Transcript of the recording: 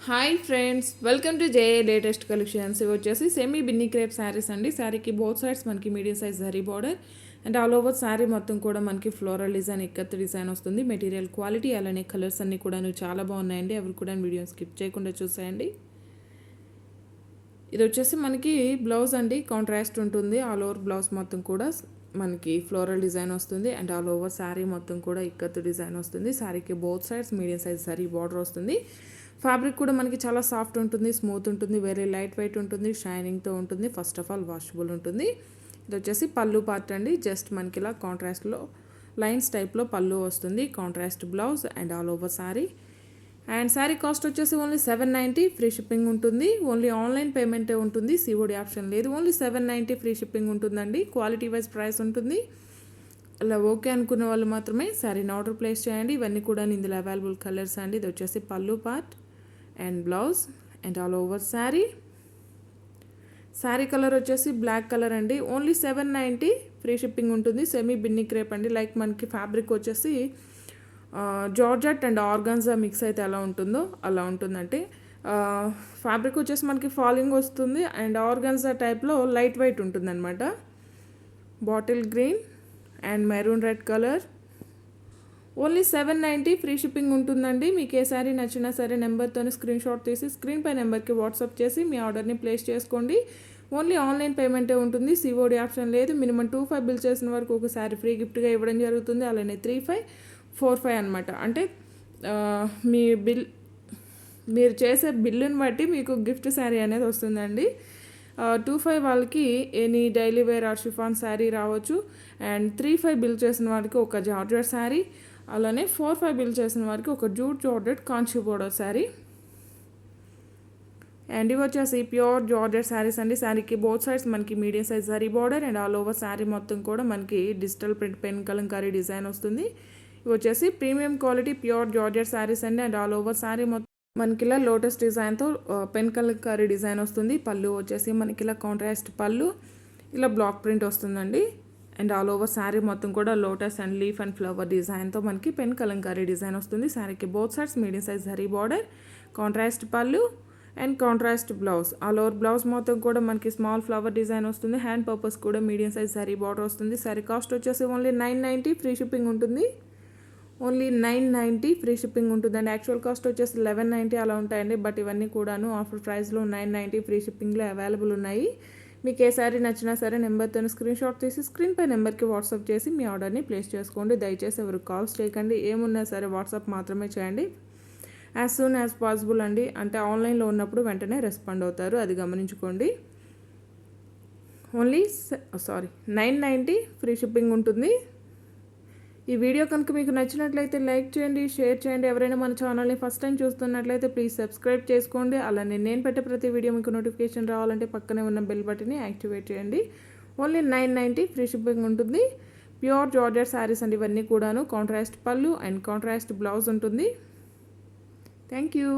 Hi friends, welcome to J latest collections. ఇవి వచ్చేసి semi Binny crepe saris అండి. శారీకి బోత్ సైడ్స్ మనకి medium size zari border and all over sari మొత్తం కూడా మనకి ఫ్లోరల్ డిజైన్, ఇక్కత్ డిజైన్ వస్తుంది. మెటీరియల్ క్వాలిటీ అలానే కలర్స్ అన్నీ కూడా చాలా బాగున్నాయండి. అవి కూడా వీడియో స్కిప్ చేయకుండా చూసేయండి. ఇది వచ్చేసి మనకి బ్లౌజ్ అండి, కాంట్రాస్ట్ ఉంటుంది. ఆల్ ఓవర్ బ్లౌజ్ మొత్తం కూడా మనకి ఫ్లోరల్ డిజైన్ వస్తుంది అండ్ ఆల్ ఓవర్ శారీ మొత్తం కూడా ఇక్కత్ డిజైన్ వస్తుంది. శారీకి both sides medium size zari border వస్తుంది. ఫ్యాబ్రిక్ కూడా మనకి చాలా సాఫ్ట్ ఉంటుంది, స్మూత్ ఉంటుంది, వెరీ లైట్ వెయిట్ ఉంటుంది, షైనింగ్తో ఉంటుంది. ఫస్ట్ ఆఫ్ ఆల్ వాషబుల్ ఉంటుంది. ఇది వచ్చేసి పళ్ళు పార్ట్ అండి. జస్ట్ మనకి ఇలా కాంట్రాస్ట్లో లైన్స్ టైప్లో పళ్ళు వస్తుంది, contrast blouse and all over sari. And sari cost వచ్చేసి ఓన్లీ 790, ఫ్రీ షిప్పింగ్ ఉంటుంది. ఓన్లీ ఆన్లైన్ పేమెంటే ఉంటుంది, సిఓడి ఆప్షన్ లేదు. ఓన్లీ 790 ఫ్రీ షిప్పింగ్ ఉంటుందండి. క్వాలిటీ వైజ్ ప్రైస్ ఉంటుంది. అలా ఓకే అనుకున్న వాళ్ళు మాత్రమే శారీని ఆర్డర్ ప్లేస్ చేయండి. ఇవన్నీ కూడా ఇందులో అవైలబుల్ కలర్స్ అండి. ఇది వచ్చేసి పళ్ళు part and blouse and all over sari. Sari colour వచ్చేసి బ్లాక్ కలర్ అండి. ఓన్లీ 790 ఫ్రీ షిప్పింగ్ ఉంటుంది. సెమీ బిన్నీ క్రేప్ అండి. లైక్ మనకి ఫ్యాబ్రిక్ వచ్చేసి జార్జెట్ అండ్ ఆర్గాన్జా మిక్స్ అయితే ఎలా ఉంటుందో అలా ఉంటుందంటే, ఫ్యాబ్రిక్ వచ్చేసి మనకి ఫాలింగ్ వస్తుంది అండ్ ఆర్గాన్జా టైప్లో లైట్ వెయిట్ ఉంటుందన్నమాట. Bottle green and maroon red colour. Only 790 free shipping ఉంటుందండి. మీకు ఏ శారీ నచ్చినా సరే నెంబర్తో స్క్రీన్ షాట్ తీసి స్క్రీన్ పై నెంబర్కి వాట్సాప్ చేసి మీ ఆర్డర్ని ప్లేస్ చేసుకోండి. ఓన్లీ ఆన్లైన్ పేమెంటే ఉంటుంది, సిఓడి ఆప్షన్ లేదు. మినిమం 25 బిల్ చేసిన వరకు ఒక శారీ ఫ్రీ గిఫ్ట్గా ఇవ్వడం జరుగుతుంది. అలానే 35, 45 అనమాట. అంటే మీ బిల్, మీరు చేసే బిల్లుని బట్టి మీకు గిఫ్ట్ శారీ అనేది వస్తుందండి. 25 వాళ్ళకి any daily wear or chiffon sari రావచ్చు. అండ్ 35 బిల్ చేసిన వారికి ఒక జార్జెట్ శారీ, అలానే 45 బిల్ చేసిన వారికి ఒక jute georgette Kanchi border sari. And ఇవి వచ్చేసి ప్యూర్ జార్జెట్ శారీస్ అండి. శారీకి బోత్ సైడ్స్ మనకి medium size zari border and all over sari మొత్తం కూడా మనకి digital print pen kalamkari design వస్తుంది. ఇవి వచ్చేసి premium quality pure georgette saris అండి. అండ్ ఆల్ ఓవర్ శారీ మొత్తం మనకి ఇలా లోటస్ డిజైన్తో పెన్ కలంకారీ డిజైన్ వస్తుంది. పళ్ళు వచ్చేసి మనకి ఇలా కాంట్రాస్ట్ పళ్ళు, ఇలా బ్లాక్ ప్రింట్ వస్తుందండి. అండ్ ఆల్ ఓవర్ శారీ మొత్తం కూడా lotus and leaf and flower డిజైన్తో మనకి పెన్ కలంకారీ డిజైన్ వస్తుంది. శారీకి both sides medium size zari border, contrast pallu and contrast blouse. All over blouse మొత్తం కూడా మనకి స్మాల్ ఫ్లవర్ డిజైన్ వస్తుంది. హ్యాండ్ పర్పస్ కూడా మీడియం సైజ్ జరీ బార్డర్ వస్తుంది. శారీ కాస్ట్ వచ్చేసి ఓన్లీ 990 ఫ్రీ షిప్పింగ్ ఉంటుంది. ఓన్లీ 990 ఫ్రీ షిప్పింగ్ ఉంటుందండి. యాక్చువల్ కాస్ట్ వచ్చేసి 1190 అలా ఉంటాయండి. బట్ ఇవన్నీ కూడాను ఆఫర్ ప్రైస్లో 990 ఫ్రీ షిప్పింగ్లో అవైలబుల్ ఉన్నాయి. మీకు ఏ శారీ నచ్చినా సరే నెంబర్తో స్క్రీన్ షాట్ తీసి స్క్రీన్ పై నెంబర్కి వాట్సాప్ చేసి మీ ఆర్డర్ని ప్లేస్ చేసుకోండి. దయచేసి ఎవరు కాల్స్ చేయకండి. ఏమున్నా సరే వాట్సాప్ మాత్రమే చేయండి. యాజ్ సూన్ యాజ్ పాసిబుల్ అండి. అంటే ఆన్లైన్లో ఉన్నప్పుడు వెంటనే రెస్పాండ్ అవుతారు, అది గమనించుకోండి. ఓన్లీ 990 ఫ్రీ షిప్పింగ్ ఉంటుంది. ఈ వీడియో కనుక మీకు నచ్చినట్లయితే లైక్ చేయండి, షేర్ చేయండి. ఎవరైనా మన ఛానల్ని ఫస్ట్ టైం చూస్తున్నట్లయితే ప్లీజ్ సబ్స్క్రైబ్ చేసుకోండి. అలానే నేను పెట్టే ప్రతి వీడియో మీకు నోటిఫికేషన్ రావాలంటే పక్కనే ఉన్న బెల్ బటన్ని యాక్టివేట్ చేయండి. ఓన్లీ 990 ఫ్రీ షిప్పింగ్ ఉంటుంది. ప్యూర్ జార్జెట్ శారీస్ అండి. ఇవన్నీ కూడాను contrast pallu and contrast blouse ఉంటుంది. Thank you.